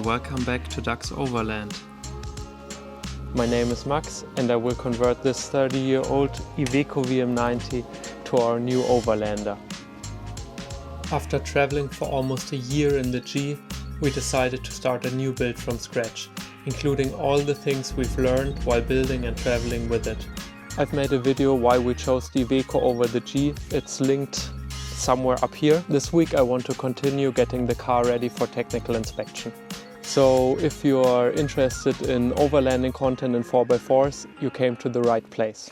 welcome back to Duck's Overland. My name is Max and I will convert this 30-year-old Iveco VM90 to our new Overlander. After traveling for almost a year in the G, we decided to start a new build from scratch, including all the things we've learned while building and traveling with it. I've made a video why we chose the Iveco over the G. It's linked somewhere up here. This week I want to continue getting the car ready for technical inspection. So if you are interested in overlanding content in 4x4s, you came to the right place.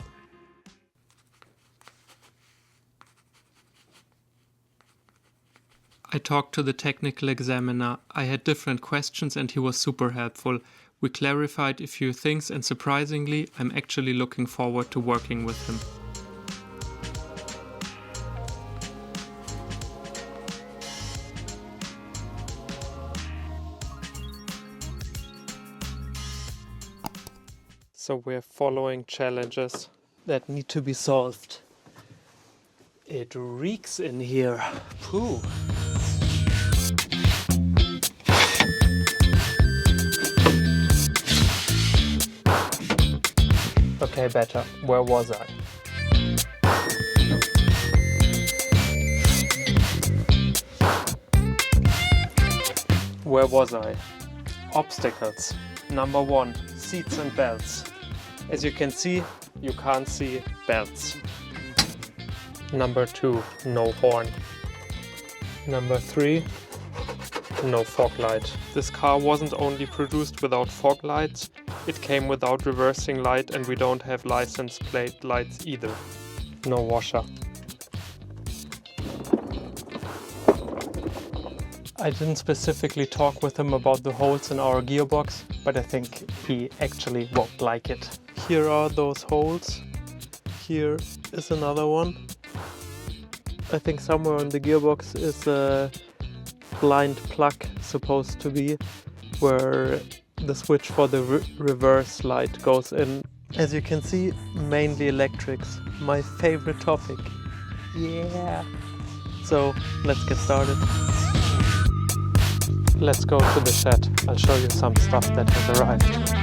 I talked to the technical examiner. I had different questions and he was super helpful. We clarified a few things and surprisingly, I'm actually looking forward to working with him. So we're following challenges that need to be solved. It reeks in here. Pooh. Okay, better. Where was I? Where was I? Obstacles. Number 1, seats and belts. As you can see, you can't see belts. Number 2, no horn. Number 3, no fog light. This car wasn't only produced without fog lights, it came without reversing light and we don't have license plate lights either. No washer. I didn't specifically talk with him about the holes in our gearbox, but I think he actually won't like it. Here are those holes. Here is another one. I think somewhere on the gearbox is a blind plug supposed to be, where the switch for the reverse light goes in. As you can see, mainly electrics. My favorite topic. Yeah! So let's get started. Let's go to the shed. I'll show you some stuff that has arrived.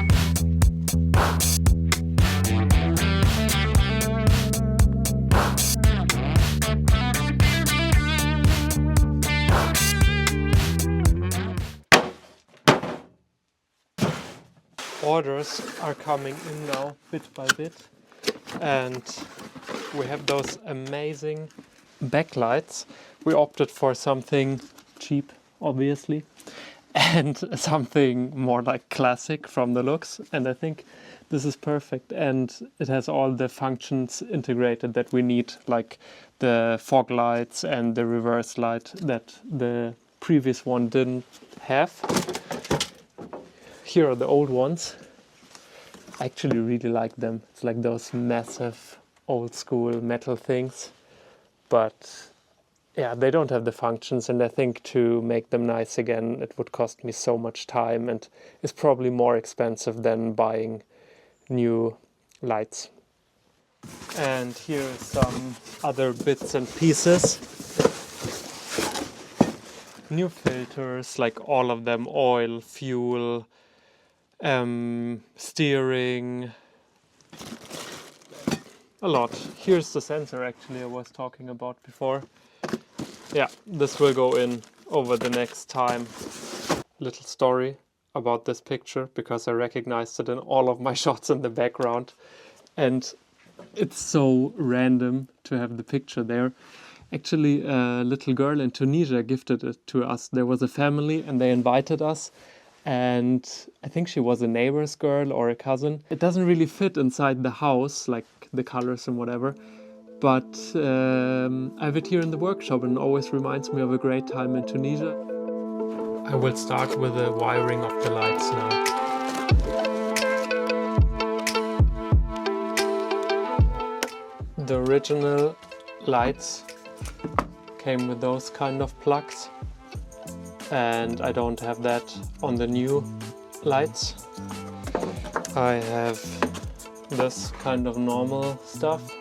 Orders are coming in now, bit by bit, and we have those amazing backlights. We opted for something cheap, obviously, and something more like classic from the looks, and I think this is perfect, and it has all the functions integrated that we need, like the fog lights and the reverse light that the previous one didn't have. Here are the old ones. I actually really like them. It's like those massive old school metal things, but yeah, they don't have the functions, and I think to make them nice again it would cost me so much time and is probably more expensive than buying new lights. And here are some other bits and pieces. New filters, like all of them, oil, fuel, steering, a lot. Here's the sensor actually I was talking about before. Yeah, this will go in over the next time. Little story about this picture, because I recognized it in all of my shots in the background, and it's so random to have the picture there. Actually, a little girl in Tunisia gifted it to us. There was a family and they invited us, and I think she was a neighbor's girl or a cousin. It doesn't really fit inside the house, like the colors and whatever, but I have it here in the workshop and it always reminds me of a great time in Tunisia. I will start with the wiring of the lights now. The original lights came with those kind of plugs, and I don't have that on the new lights. I have this kind of normal stuff.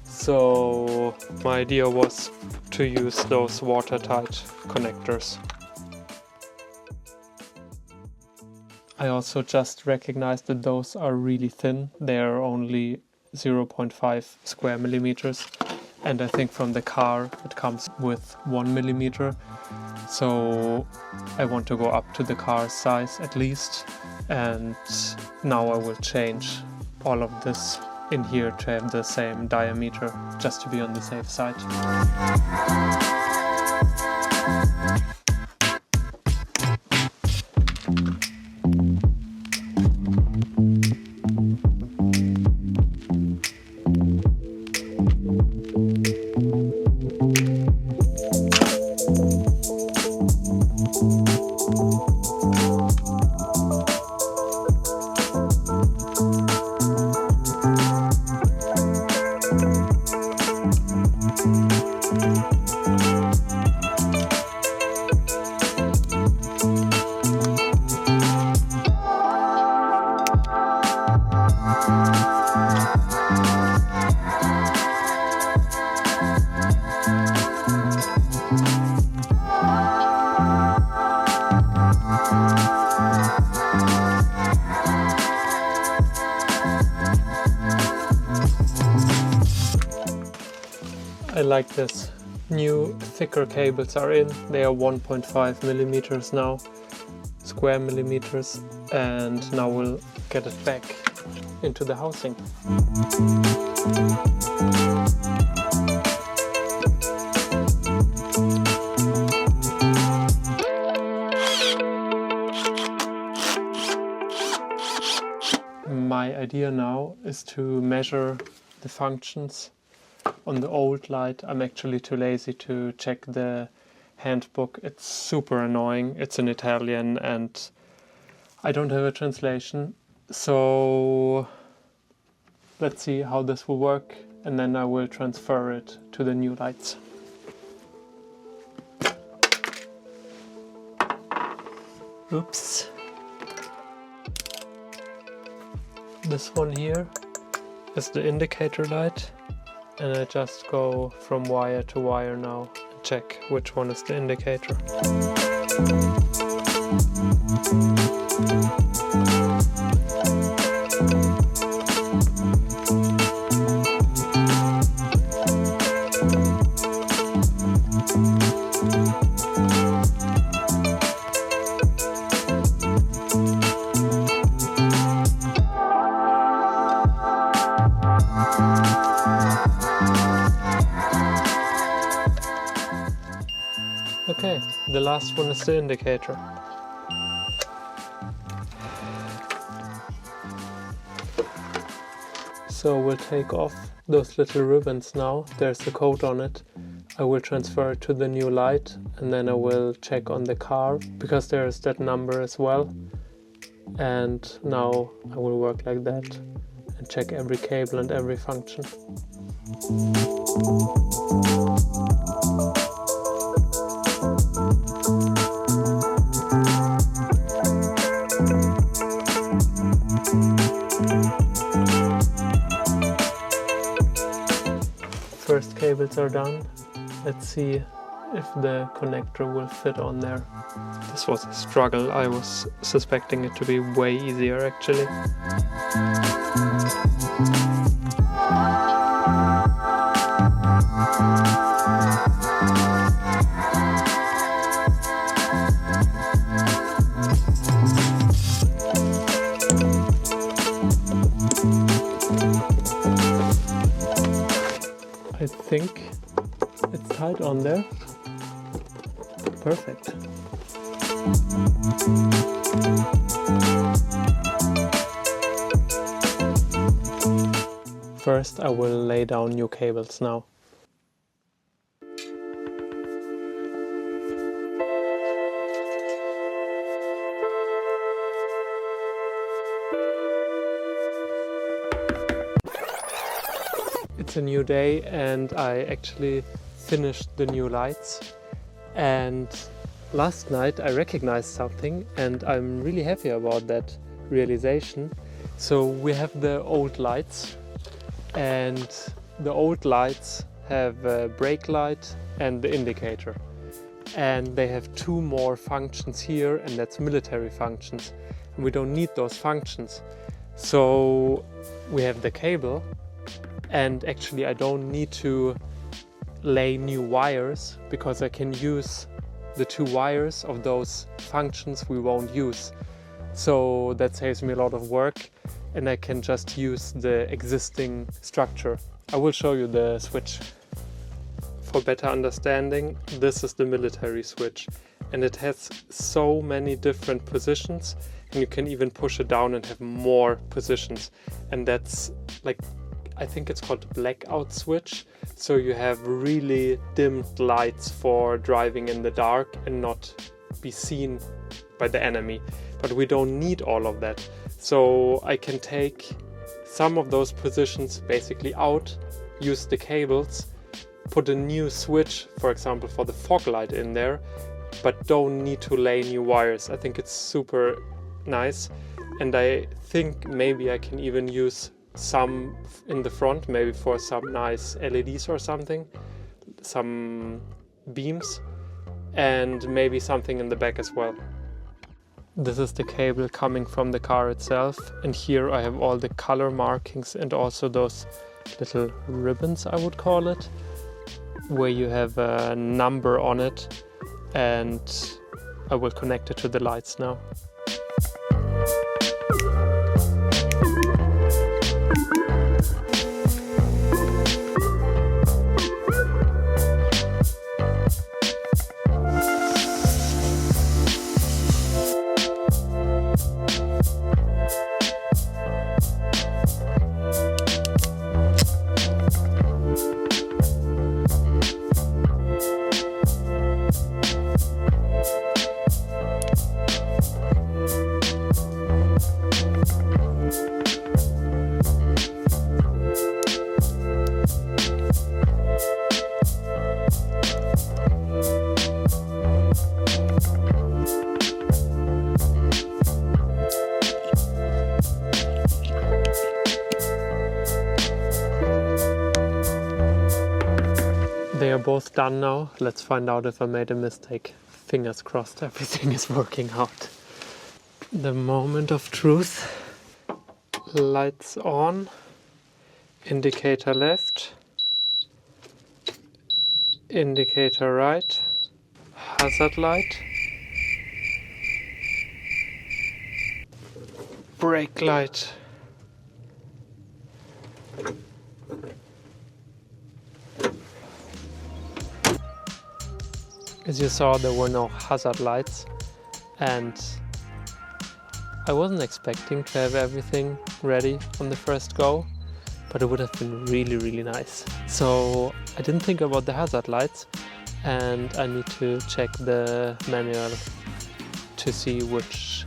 So my idea was to use those watertight connectors. I also just recognized that those are really thin. They are only 0.5 square millimeters. And I think from the car it comes with 1 millimeter. So I want to go up to the car size at least. And now I will change all of this in here to have the same diameter, just to be on the safe side. I like this. New thicker cables are in. They are 1.5 millimeters now, square millimeters, and now we'll get it back into the housing. My idea now is to measure the functions. On the old light, I'm actually too lazy to check the handbook. It's super annoying. It's in Italian and I don't have a translation. So let's see how this will work, and then I will transfer it to the new lights. Oops. This one here is the indicator light. And I just go from wire to wire now and check which one is the indicator. Okay, the last one is the indicator. So we'll take off those little ribbons now. There's the code on it. I will transfer it to the new light, and then I will check on the car because there is that number as well. And now I will work like that and check every cable and every function. First cables are done. Let's see if the connector will fit on there. This was a struggle. I was suspecting it to be way easier actually. I think it's tight on there. Perfect. First, I will lay down new cables now. It's a new day and I actually finished the new lights, and last night I recognized something and I'm really happy about that realization. So we have the old lights, and the old lights have a brake light and the indicator, and they have two more functions here, and that's military functions. We don't need those functions. So we have the cable, and actually I don't need to lay new wires because I can use the 2 wires of those functions we won't use. So that saves me a lot of work, and I can just use the existing structure. I will show you the switch. For better understanding, this is the military switch, and it has so many different positions, and you can even push it down and have more positions. And that's like, I think it's called blackout switch. So you have really dimmed lights for driving in the dark and not be seen by the enemy. But we don't need all of that. So I can take some of those positions basically out, use the cables, put a new switch, for example, for the fog light in there, but don't need to lay new wires. I think it's super nice. And I think maybe I can even use some in the front, maybe for some nice LEDs or something, some beams, and maybe something in the back as well. This is the cable coming from the car itself, and here I have all the color markings and also those little ribbons, I would call it, where you have a number on it, and I will connect it to the lights now. They are both done now. Let's find out if I made a mistake. Fingers crossed, everything is working out. The moment of truth. Lights on. Indicator left. Indicator right. Hazard light. Brake light. As you saw, there were no hazard lights, and I wasn't expecting to have everything ready on the first go, but it would have been really nice. So I didn't think about the hazard lights, and I need to check the manual to see which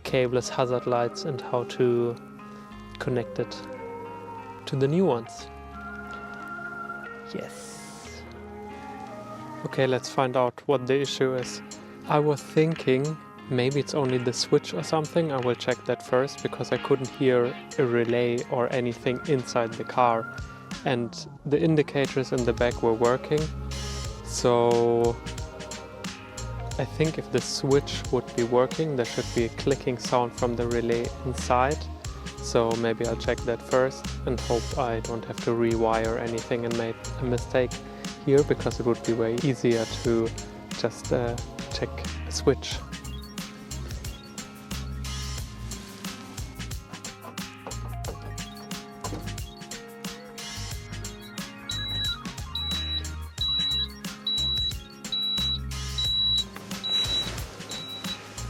cable is hazard lights and how to connect it to the new ones. Yes. Okay, let's find out what the issue is. I was thinking maybe it's only the switch or something. I will check that first because I couldn't hear a relay or anything inside the car. And the indicators in the back were working. So I think if the switch would be working, there should be a clicking sound from the relay inside. So maybe I'll check that first and hope I don't have to rewire anything and make a mistake here, because it would be way easier to just check a switch.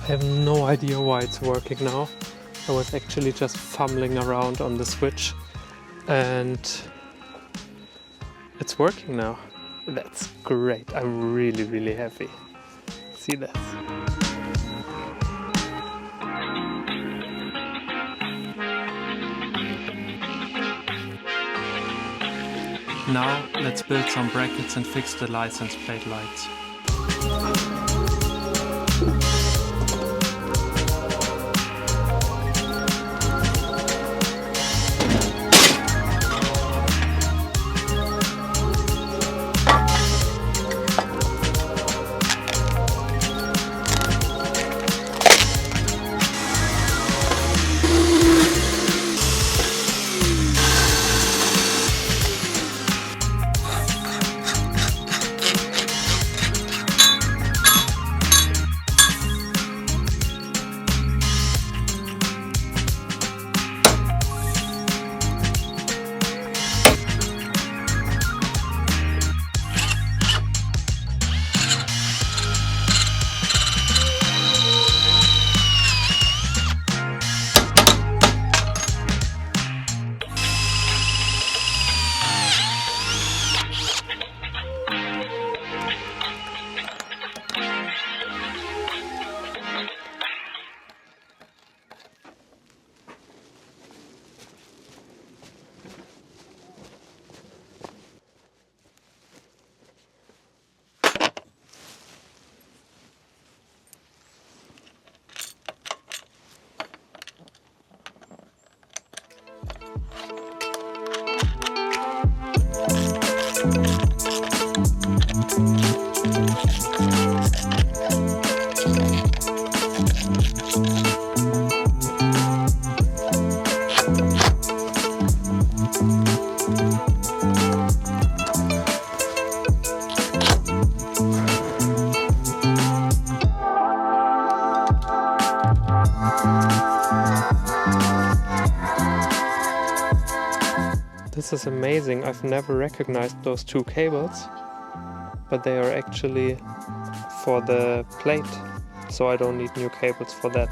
I have no idea why it's working now. I was actually just fumbling around on the switch and it's working now. That's great. I'm really happy. See that? Now let's build some brackets and fix the license plate lights. This is amazing. I've never recognized those two cables, but they are actually for the plate, so I don't need new cables for that.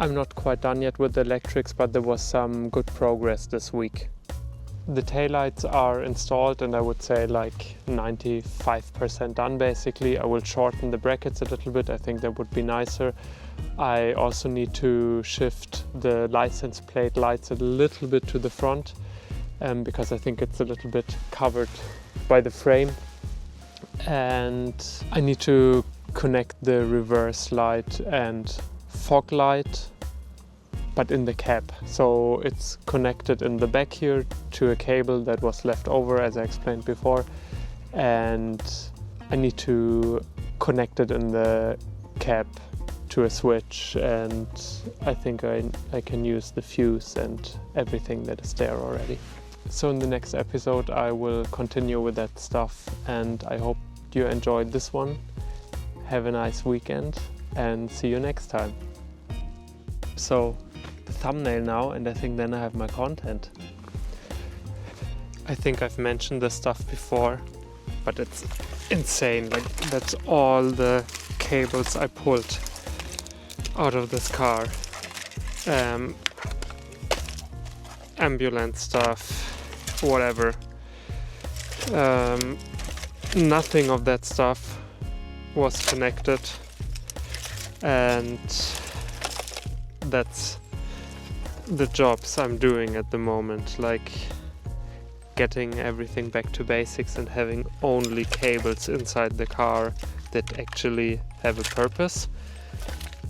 I'm not quite done yet with the electrics, but there was some good progress this week. The taillights are installed and I would say like 95% done basically. I will shorten the brackets a little bit, I think that would be nicer. I also need to shift the license plate lights a little bit to the front because I think it's a little bit covered by the frame. And I need to connect the reverse light and fog light, but in the cab. So it's connected in the back here to a cable that was left over, as I explained before, and I need to connect it in the cab to a switch, and I think I can use the fuse and everything that is there already. So in the next episode I will continue with that stuff, and I hope you enjoyed this one. Have a nice weekend and see you next time. So the thumbnail now, and I think then I have my content. I think I've mentioned this stuff before, but it's insane. Like, that's all the cables I pulled out of this car. Ambulance stuff, whatever. Nothing of that stuff was connected, and that's the jobs I'm doing at the moment, like getting everything back to basics and having only cables inside the car that actually have a purpose,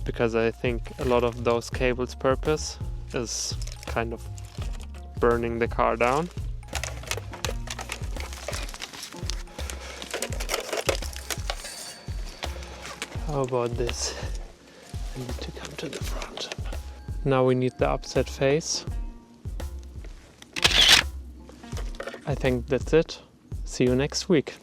because I think a lot of those cables' purpose is kind of burning the car down. How about this? I need to come to the front. Now we need the upset face. I think that's it. See you next week.